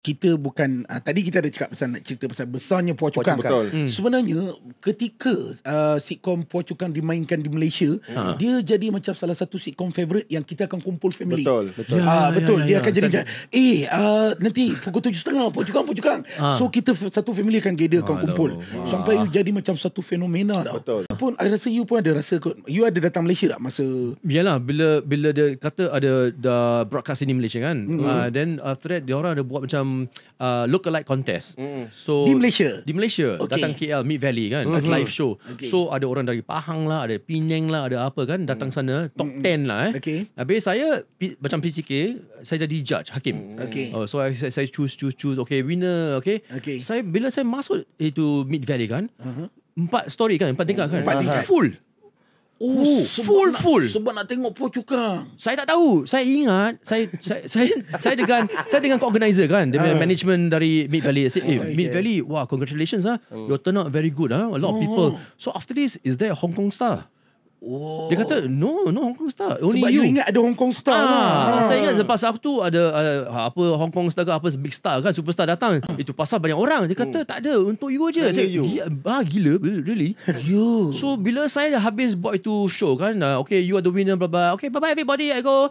kita bukan tadi kita ada cakap pasal nak cerita pasal besarnya Puan Cukang. Betul. Sebenarnya ketika sitcom Puan Cukang dimainkan di Malaysia, dia jadi macam salah satu sitcom favorite yang kita akan kumpul family. Betul. Betul. Dia akan jadi nanti pukul 7.30 Puan Cukang. So kita satu family akan gather, akan kumpul. Sampai jadi macam satu fenomena dah. Betul. Pun I rasa you pun ada rasa kot. You ada datang Malaysia tak masa? Yalah, bila dia kata ada broadcast di Malaysia kan. Then after that dia orang ada buat macam lookalike contest. So Di Malaysia? Di Malaysia. Okay. Datang KL Mid Valley kan, live show. Okay. So ada orang dari Pahang lah, ada Penang lah, ada apa kan, datang sana top 10 lah Okay. Habis saya macam PCK, saya jadi judge, hakim. Okay. So saya choose. Okay, winner. Okay. Bila saya masuk itu Mid Valley kan, 4 story kan, 4 tingkat kan, full. Full. Sebab nak tengok Puan Cukang. Saya tak tahu. Saya ingat saya dengan organizer kan, dia management dari Mid Valley. Saya Mid Valley, wow, congratulations your turn out very good a lot of people. So after this, is there a Hong Kong star? Dia kata no Hong Kong star, only Sebab you ingat ada Hong Kong star Saya ingat lepas aku tu ada apa Hong Kong star ke apa, big star kan, superstar datang. Itu pasal banyak orang. Dia kata tak ada, untuk you je. Saya gila really. So bila saya dah habis buat itu show kan, okay, you are the winner, blah blah. Okay, bye bye everybody, I go.